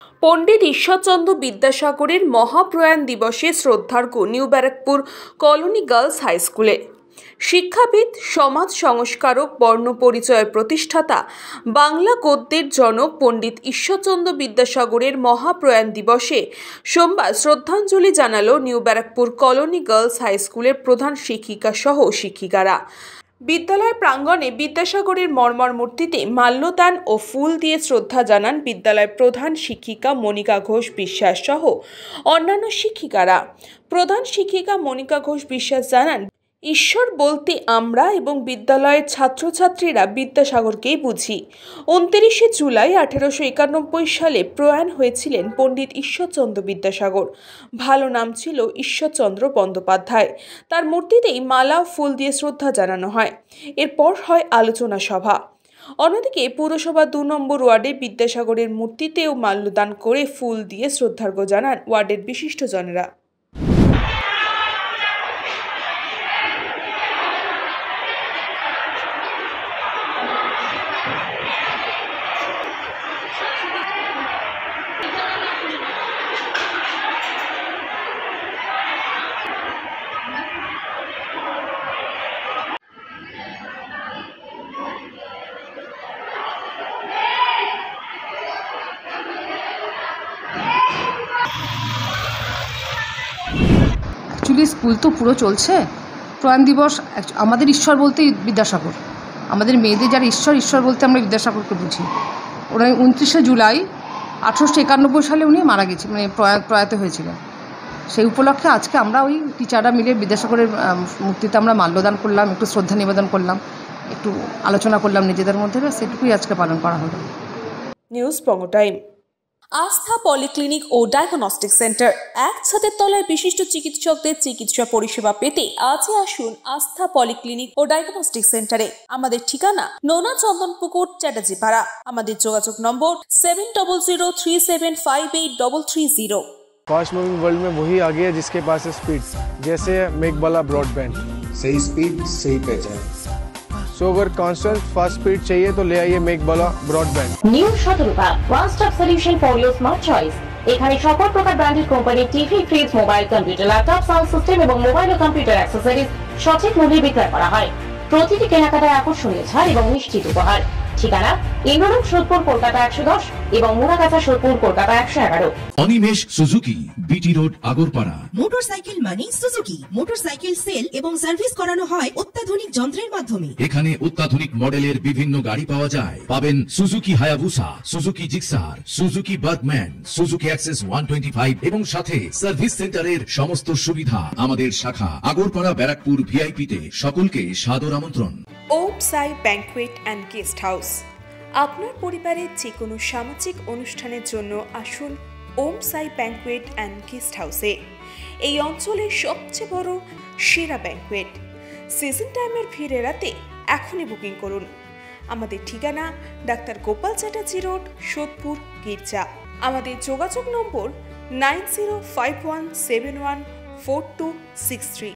পণ্ডিত ঈশ্বরচন্দ্র বিদ্যাসাগরের মহাপ্রয়াণ দিবসে শ্রদ্ধার্ঘ্য new Barrackpore colony girls high স্কুলে। শিক্ষাবিদ, সমাজ সংস্কারক, বর্ণপরিচয়ের প্রতিষ্ঠাতা, বাংলা গদ্যের জনক পণ্ডিত ঈশ্বরচন্দ্র বিদ্যাসাগরের মহাপ্রয়াণ দিবসে সোমবার শ্রদ্ধাঞ্জলি জানালো new Barrackpore colony girls high স্কুলের প্রধান শিক্ষিকা সহ শিক্ষিকারা। বিদ্যালয় প্রাঙ্গণে বিদ্যাসাগরের মর্মর মূর্তিতে মাল্যদান ও ফুল দিয়ে শ্রদ্ধা জানান বিদ্যালয়ের প্রধান শিক্ষিকা মনিকা ঘোষ বিশ্বাস সহ অন্যান্য শিক্ষিকারা। প্রধান শিক্ষিকা মনিকা ঘোষ বিশ্বাস জানান, ঈশ্বর বলতে আমরা এবং বিদ্যালয়ের ছাত্রছাত্রীরা বিদ্যাসাগরকেই বুঝি। 29শে জুলাই 1891 সালে প্রয়াণ হয়েছিলেন পণ্ডিত ঈশ্বরচন্দ্র বিদ্যাসাগর। ভালো নাম ছিল ঈশ্বরচন্দ্র বন্দ্যোপাধ্যায়। তার মূর্তিতেই মালা ও ফুল দিয়ে শ্রদ্ধা জানানো হয়। এরপর হয় আলোচনা সভা। অন্যদিকে পুরসভা 2 নম্বর ওয়ার্ডে বিদ্যাসাগরের মূর্তিতেও মাল্যদান করে ফুল দিয়ে শ্রদ্ধার্ঘ্য জানান ওয়ার্ডের বিশিষ্টজনেরা। অ্যাকচুয়ালি স্কুল তো পুরো চলছে। প্রয়াণ দিবস আমাদের ঈশ্বর বলতে বিদ্যাসাগর, আমাদের মেয়েদের যারা ঈশ্বর বলতে আমরা বিদ্যাসাগরকে বুঝি। ওরা 29শে জুলাই 1891 সালে উনি মারা গেছেন, মানে প্রয়াত হয়েছিলেন। সেই উপলক্ষে আজকে আমরা ওই টিচাররা মিলে বিদ্যাসাগরের মূর্তিতে আমরা মাল্যদান করলাম, একটু শ্রদ্ধা নিবেদন করলাম, একটু আলোচনা করলাম নিজেদের মধ্যে, সেটুকুই আজকে পালন করা হলো। নিউজ পঙ্গো টাইম। আস্থা পলিক্লিনিক ও ডায়াগনস্টিক সেন্টার, এক ছাদের তলায় বিশিষ্ট চিকিৎসকদের চিকিৎসা পরিষেবা পেতে আজই আসুন আস্থা পলিক্লিনিক ও ডায়াগনস্টিক সেন্টারে। আমাদের ঠিকানা নোনা চন্দনপুকুর, চ্যাটার্জিপাড়া। আমাদের যোগাযোগ নম্বর 7003758330। फास्ट मूविंग वर्ल्ड में वही आगे है जिसके पास है स्पीड, जैसे मेघबाला ब्रॉडबैंड। सही स्पीड, सही पहचान। सो अगर कांस्टेंट फास्ट स्पीड चाहिए तो ले आइए Meghbala broadband. New Shatarupa one stop solution for your smart choice. এখানে সকল প্রকার ব্র্যান্ডেড কোম্পানির TV, fridge, mobile, computer, laptop, sound system এবং মোবাইল ও কম্পিউটার অ্যাক্সেসরিজ সঠিক মূল্যে বিক্রয় করা হয়। প্রতিটি কেনাকাটায় আকর্ষণীয় ছাড় এবং নিশ্চিত উপহার। ঠিকানা ইন্দ্রলোক, সোদপুর, কলকাতা 110 এবং Muragachha, Sodepur, Kolkata 111। Animesh Suzuki, BT road, Agarpara. Motorcycle মানে সুজুকি। মোটরসাইকেল সেল এবং সার্ভিস করানো হয় অত্যাধুনিক যন্ত্রের মাধ্যমে। এখানে অত্যাধুনিক মডেলের বিভিন্ন গাড়ি পাওয়া যায়। পাবেন Suzuki Hayabusa, Suzuki Gixxer, Suzuki Bergman, Suzuki access 125 এবং সাথে সার্ভিস সেন্টারের সমস্ত সুবিধা। আমাদের শাখা আগরপাড়া, ব্যারাকপুর ভিআইপি তে। সকলকে সাদর আমন্ত্রণ। ওম সাই ব্যাংকুয়েট অ্যান্ড গেস্ট হাউস। আপনার পরিবারের যে কোনো সামাজিক অনুষ্ঠানের জন্য আসুন ওম সাই ব্যাংকুয়েট অ্যান্ড গেস্ট হাউসে। এই অঞ্চলের সবচেয়ে বড় সেরা ব্যাংকুয়েট। সিজন টাইমের ভিড় এড়াতে এখনই বুকিং করুন। আমাদের ঠিকানা ডাক্তার গোপাল চ্যাটার্জি রোড, সোদপুর, গির্জা। আমাদের যোগাযোগ নম্বর 9051714263।